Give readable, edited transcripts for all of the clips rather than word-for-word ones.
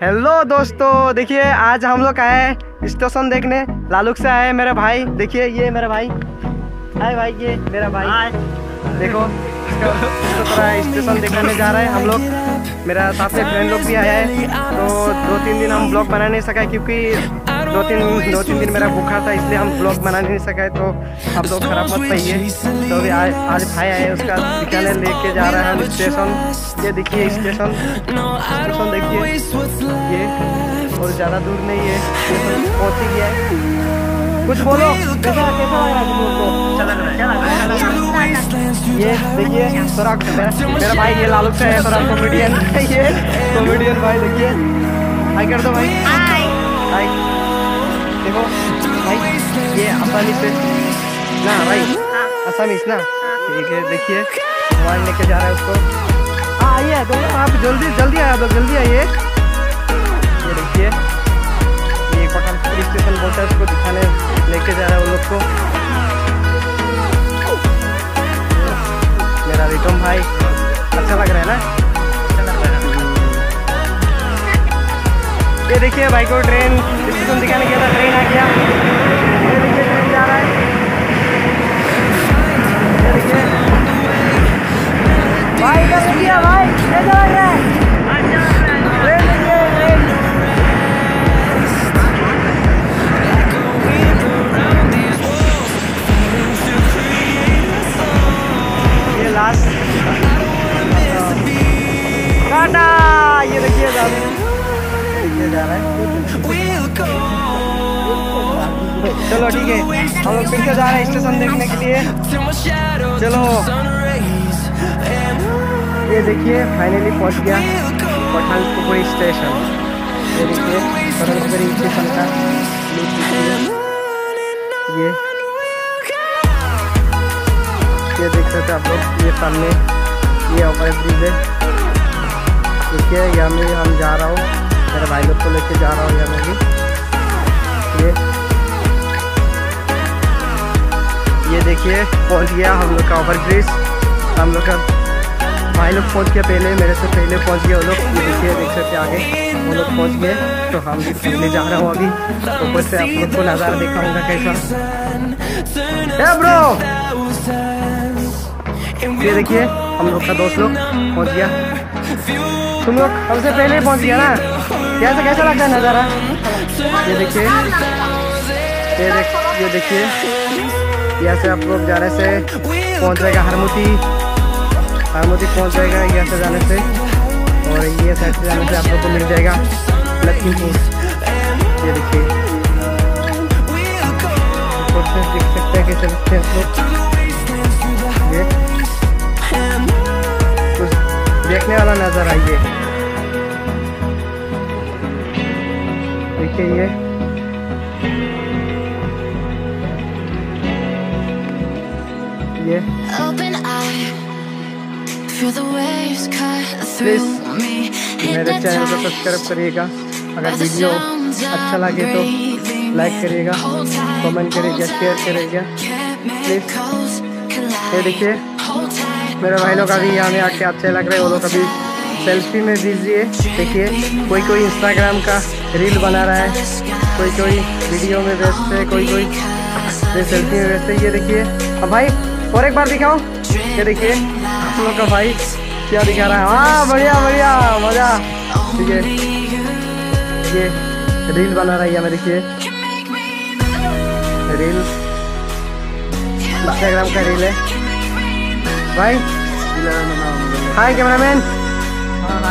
Hello दोस्तों, देखिए आज हम लोग आए हैं स्टेशन देखने। लालूक से आए मेरे भाई। देखिए ये मेरा भाई। हाय भाई, ये मेरा भाई। देखो इसको थोड़ा स्टेशन देखने जा रहे हैं हम लोग। मेरा साथ में फ्रेंड लोग भी आया है। तो 2-3 दिन हम ब्लॉग बना नहीं सका क्योंकि दो तीन दिन मेरा बुखार था, इसलिए हम ब्लॉग बना नहीं सका। तो आप लोग खराब मत पाइए। तो अभी आज भाई आए, उसका दिखाने लेके जा रहे हैं हम स्टेशन। ये देखिए स्टेशन देखिए, ये और ज़्यादा दूर नहीं है, पहुँच ही गया है। कुछ बोलो, कैसा लग रहा है तुमको? ये देखिए थोड़ा मेरा भाई, ये लालू से है, थोड़ा कॉमेडियन है। ये कॉमेडियन भाई, देखिए हाय कर दो भाई। हाय देखो भाई, ये आसानी से ना भाई, आसानी से ना, ठीक है। देखिए मोबाइल लेके जा रहा है उसको। आइए तो आप जल्दी आइए, आप जल्दी आइए। ये देखिए ये कोटलपुर स्टेशन बोलता है, उसको दिखाने लेके जा रहा है वो लोग को। मेरा रिटम भाई, अच्छा लग रहा है ना? अच्छा लग रहा है। ये देखिए भाई को ट्रेन स्टेशन दिखाने गया था, ट्रेन आ गया। ये देखिए ट्रेन जा रहा है। ये देखिए भाई का देखिए भाई, कैसा लग रहा है? ट्रेन देखिए, ट्रेन। ये लास्ट टाटा। ये देखिए जा रहा है। चलो ठीक है, हम लोग फिर से जा रहे हैं स्टेशन देखने के लिए। चलो ये देखिए फाइनली पहुंच गया कोटलपुर स्टेशन। ये देखिए कोटलपुर स्टेशन का ये देख सकते आप लोग। ये सामने ये ओवर ब्रिज है। देखिए यहाँ में हम जा रहा हूँ, मेरे भाई लोग को लेके जा रहा हूँ यहाँ में भी। ये देखिए पहुँच गया हम लोग का ओवर ब्रिज। हम लोग का भाई लोग पहुँच गया पहले, मेरे से पहले पहुँच गए वो लोग। ये देखिए देख सकते आगे वो लोग पहुँच गए। तो हम भी सामने जा रहा हूँ अभी। ऊपर से आप लोग को नज़ारा दिखाऊंगा कैसा है ब्रो। ये देखिए हम लोग का दोस्त लोग पहुँच गया। तुम लोग हमसे पहले ही पहुँच गया ना? कैसा लगता है नज़ारा? ये देखिए ये देखिए यहाँ से आप लोग जाने से पहुँच जाएगा हरमुती पहुँच जाएगा यहाँ से जाने से। और ये साइड से जाने से आप लोग को मिल जाएगा लखीमपुर। ये देखिए ऊपर से देख सकते हैं कैसे लगते हैं आप लोग। ये कुछ देखने वाला नजर आइए। देखिए ये प्लीज मेरे चैनल को सब्सक्राइब करिएगा। अगर वीडियो अच्छा लगे तो लाइक करिएगा, कमेंट करिएगा, शेयर करिएगा प्लीज। ये देखिए मेरे भाई लोग अभी यहाँ में आके अच्छे लग रहे हैं। वो लोग अभी सेल्फी में बिजी है। देखिए कोई इंस्टाग्राम का रील बना रहा है, कोई वीडियो में व्यस्त है, कोई सेल्फी में व्यस्त है। ये देखिए अब भाई और एक बार दिखाओ। ये देखिए आप लोग का भाई क्या दिखा रहा है। हाँ बढ़िया मजा। ठीक है ये रील बना रहा है यहाँ में। देखिए रील इंस्टाग्राम का रील है भाई। हाय कैमरामैन,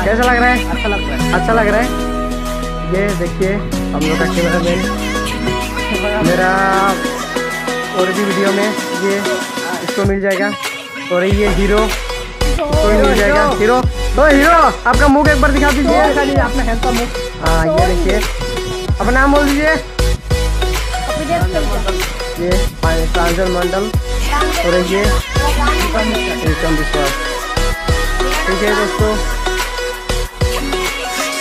कैसा लग रहा है? अच्छा लग रहा है। ये देखिए हम लोग का कैमरामैन मेरा और भी वीडियो में ये इसको मिल जाएगा। और ये हीरो कोई मिल जाएगा। हीरो तो हीरो आपका मुख एक बार दिखा दीजिए, अपना हैंडसम मुख। हाँ ये देखिए अपना नाम बोल दीजिए। ये प्रांजल मंडल और ये विश्वास। ठीक है दोस्तों,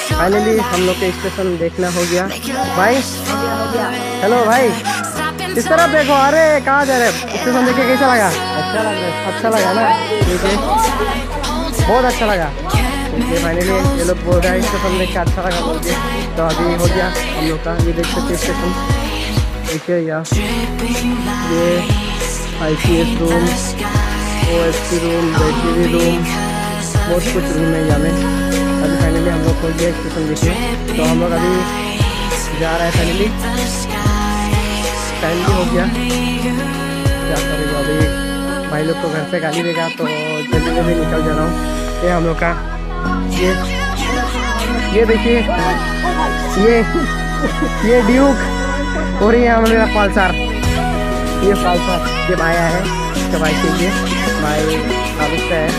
फाइनली हम लोग के स्टेशन देखना हो गया भाई। हेलो भाई, इस तरफ देखो। अरे कहाँ जा रहे? स्टेशन देख के कैसा लगा? अच्छा लगा ना? ठीक है बहुत अच्छा लगा। ये फाइनली ये लोग बोल रहे हैं स्टेशन देख के अच्छा लगा बोल के, तो अभी हो गया हम लोग का। ये देख सकते स्टेशन, देखिए यार ये ICS room, OSP room, battery room, बहुत कुछ रूम है यहाँ में। अभी फाइनली हम लोग खोल गया स्टेशन देखिए, तो हम लोग अभी जा रहे हैं फाइनली। टाइम भी हो गया, क्या करेगा अभी भाई लोग को घर से गाली देगा, तो जल्दी जल्दी निकल जा रहा हूँ। ये हम लोग का ये देखिए ये ड्यूक और ये हमारा पल्सर, ये पल्सर, ये भाई आया है इसका भाई के लिए, भाई लालू का है।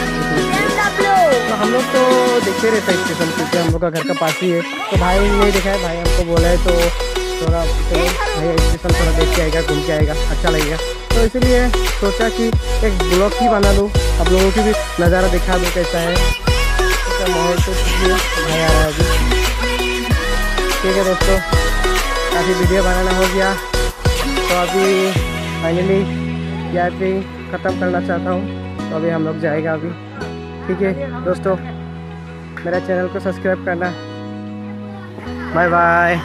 तो हम लोग तो देखते रहते हैं स्टेशन, क्योंकि हम लोग का घर का पास ही है। तो भाई नहीं देखा है, भाई हमको बोला है तो थोड़ा भाई स्टेशन थोड़ा देख के आएगा, घूम के आएगा, अच्छा लगेगा। तो इसलिए सोचा कि एक ब्लॉग ही बना लूँ, आप लोगों की भी नज़ारा दिखा दूँ कैसा है माहौल। तो भाई आ रहा है अभी, ठीक है दोस्तों, काफ़ी वीडियो बनाना हो गया, तो अभी फाइनली यहाँ पे ख़त्म करना चाहता हूँ। तो अभी हम लोग जाएगा अभी, ठीक है दोस्तों, मेरा चैनल को सब्सक्राइब करना। Bye bye.